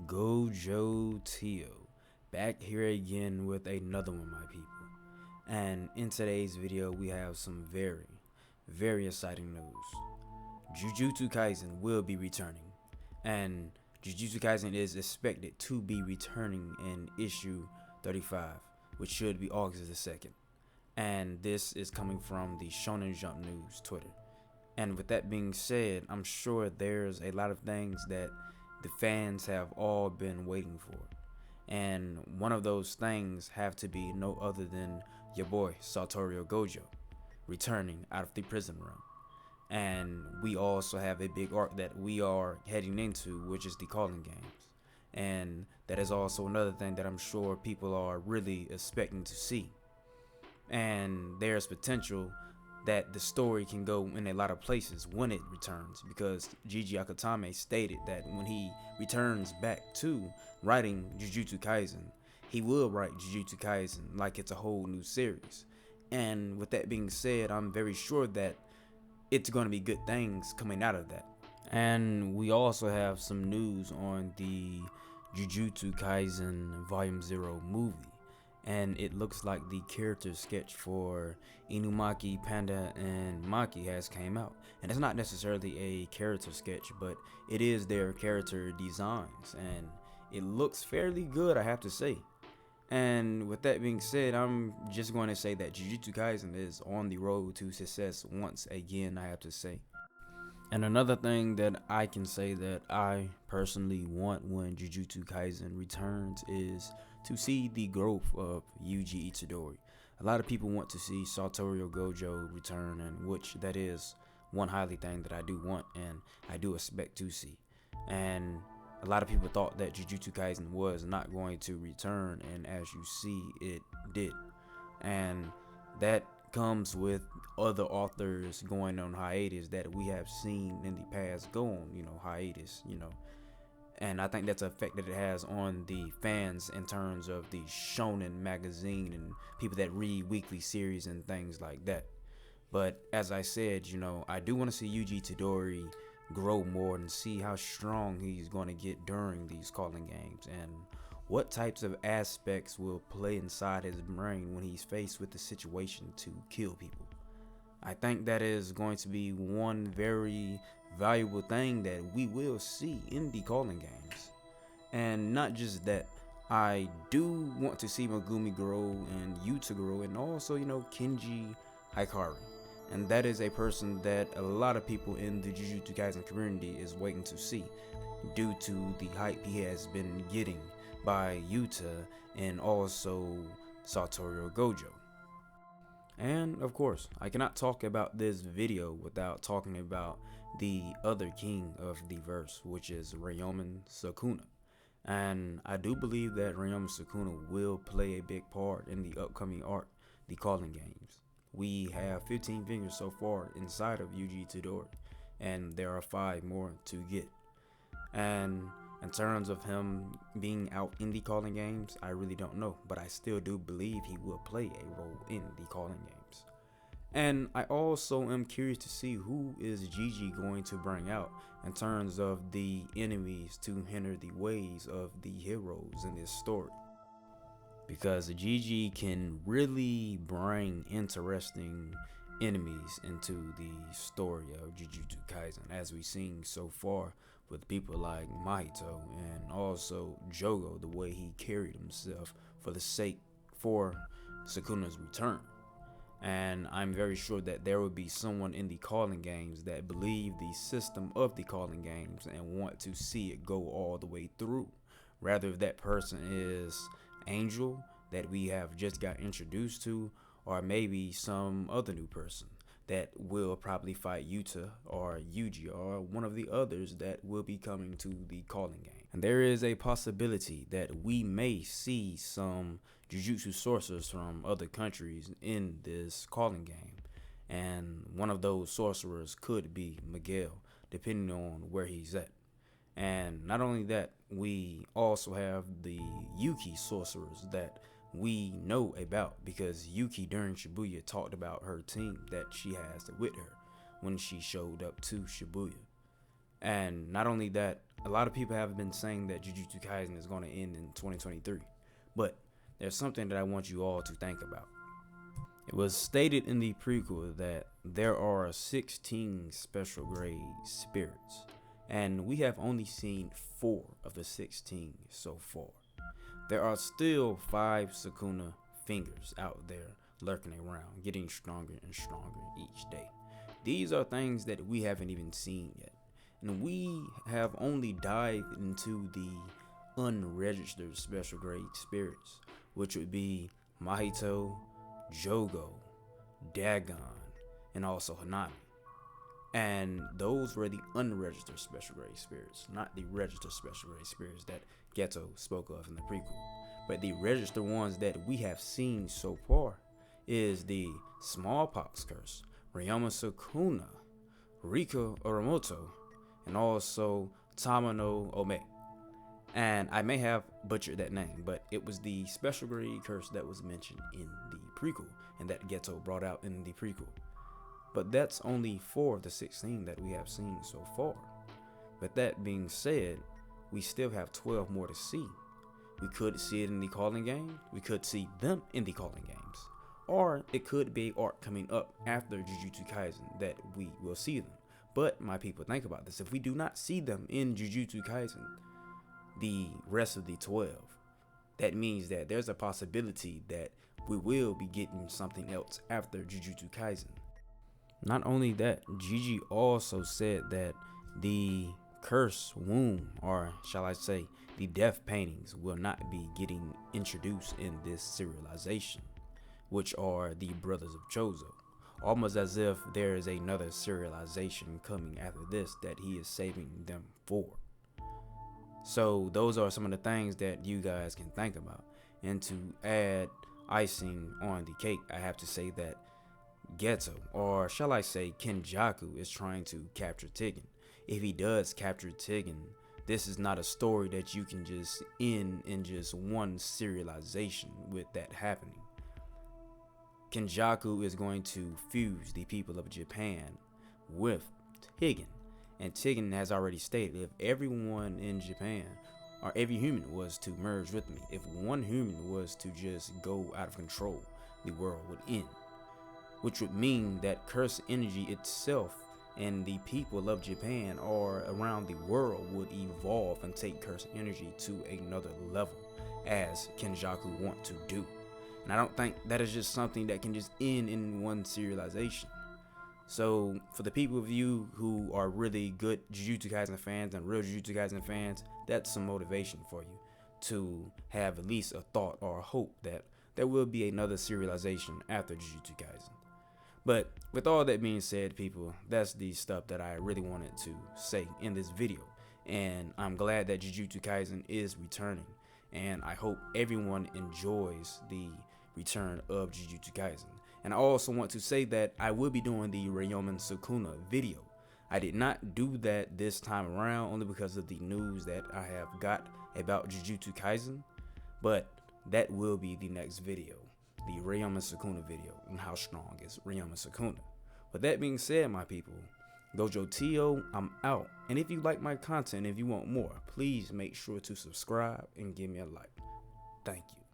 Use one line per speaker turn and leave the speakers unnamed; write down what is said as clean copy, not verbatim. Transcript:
Gojo back here again with another one, my people. And in today's video, we have some very exciting news. Jujutsu Kaisen will be returning, and Jujutsu Kaisen is expected to be returning in issue 35, which should be August the 2nd. And this is coming from the Shonen Jump News Twitter. And with that being said, I'm sure there's a lot of things that the fans have all been waiting for. And one of those things have to be no other than your boy Satoru Gojo returning out of the prison realm. And we also have a big arc that we are heading into, which is the Calling Games. And that is also another thing that I'm sure people are really expecting to see. And there's potential that the story can go in a lot of places when it returns, because Gigi Akutami stated that when he returns back to writing Jujutsu Kaisen, he will write Jujutsu Kaisen like it's a whole new series. And with that being said, I'm very sure that it's going to be good things coming out of that. And we also have some news on the Jujutsu Kaisen Volume 0 movie. And it looks like the character sketch for Inumaki, Panda, and Maki has came out. And it's not necessarily a character sketch, but it is their character designs, and it looks fairly good, I have to say. And with that being said, I'm just going to say that Jujutsu Kaisen is on the road to success once again, I have to say. And another thing that I can say that I personally want when Jujutsu Kaisen returns is to see the growth of Yuji Itadori. A lot of people want to see Satoru Gojo return, and which that is one highly thing that I do want and I do expect to see. And a lot of people thought that Jujutsu Kaisen was not going to return, and as you see, it did. And that comes with other authors going on hiatus that we have seen in the past go on, hiatus, And I think that's an effect that it has on the fans in terms of the shonen magazine and people that read weekly series and things like that. But as I said, I do want to see Yuji Itadori grow more and see how strong he's going to get during these Calling Games, and what types of aspects will play inside his brain when he's faced with the situation to kill people. I think that is going to be one very valuable thing that we will see in the Calling Games. And not just that, I do want to see Megumi grow and Yuta grow, and also, Kenji Hikari. And that is a person that a lot of people in the Jujutsu Kaisen community is waiting to see, due to the hype he has been getting by Yuta and also Satoru Gojo. And of course, I cannot talk about this video without talking about the other king of the verse, which is Ryomen Sukuna. And I do believe that Ryomen Sukuna will play a big part in the upcoming arc, the Calling Games. We have 15 fingers so far inside of Yuji Itadori, and there are 5 more to get. And in terms of him being out in the Calling Games, I really don't know, but I still do believe he will play a role in the Calling Games. And I also am curious to see who is Gigi going to bring out in terms of the enemies to hinder the ways of the heroes in this story. Because Gigi can really bring interesting enemies into the story of Jujutsu Kaisen, as we've seen so far with people like Mahito and also Jogo, the way he carried himself for Sukuna's return. And I'm very sure that there will be someone in the Calling Games that believe the system of the Calling Games and want to see it go all the way through. Rather, if that person is Angel that we have just got introduced to, or maybe some other new person that will probably fight Yuta or Yuji or one of the others that will be coming to the Calling Game. And there is a possibility that we may see some Jujutsu sorcerers from other countries in this Calling Game. And one of those sorcerers could be Miguel, depending on where he's at. And not only that, we also have the Yuki sorcerers that we know about, because Yuki during Shibuya talked about her team that she has with her when she showed up to Shibuya. And not only that, a lot of people have been saying that Jujutsu Kaisen is going to end in 2023. But there's something that I want you all to think about. It was stated in the prequel that there are 16 special grade spirits, and we have only seen 4 of the 16 so far. There are still 5 sukuna fingers out there lurking around, getting stronger and stronger each day. These are things that we haven't even seen yet, and we have only dived into the unregistered special grade spirits, which would be Mahito, Jogo, Dagon, and also Hanami. And those were the unregistered special grade spirits, not the registered special grade spirits that Geto spoke of in the prequel. But the registered ones that we have seen so far is the Smallpox Curse, Ryoma Sukuna, Rika Uramoto, and also Tamano Ome. And I may have butchered that name, but it was the special grade curse that was mentioned in the prequel and that Geto brought out in the prequel. But that's only 4 of the 16 that we have seen so far. But that being said, we still have 12 more to see. We could see it in the calling game, we could see them in the calling games, or it could be arc coming up after Jujutsu Kaisen that we will see them. But my people, think about this. If we do not see them in Jujutsu Kaisen, the rest of the 12, that means that there's a possibility that we will be getting something else after Jujutsu Kaisen. Not only that, Gigi also said that the curse womb, or shall I say the death paintings, will not be getting introduced in this serialization, which are the brothers of Chozo, almost as if there is another serialization coming after this that he is saving them for. So those are some of the things that you guys can think about. And to add icing on the cake, I have to say that Geto, or shall I say Kenjaku, is trying to capture Tigen. If he does capture Tigen, this is not a story that you can just end in just one serialization with that happening. Kenjaku is going to fuse the people of Japan with Tigen. And Tigen has already stated, if everyone in Japan, or every human was to merge with me, if one human was to just go out of control, the world would end. Which would mean that curse energy itself and the people of Japan or around the world would evolve and take curse energy to another level, as Kenjaku want to do. And I don't think that is just something that can just end in one serialization. So for the people of you who are really good Jujutsu Kaisen fans and real Jujutsu Kaisen fans, that's some motivation for you to have at least a thought or a hope that there will be another serialization after Jujutsu Kaisen. But with all that being said, people, that's the stuff that I really wanted to say in this video. And I'm glad that Jujutsu Kaisen is returning. And I hope everyone enjoys the return of Jujutsu Kaisen. And I also want to say that I will be doing the Ryoma Sukuna video. I did not do that this time around only because of the news that I have got about Jujutsu Kaisen. But that will be the next video, the Ryoma Sukuna video, and how strong is Ryoma Sukuna. With that being said, my people, Dojo Tio, I'm out. And if you like my content, if you want more, please make sure to subscribe and give me a like. Thank you.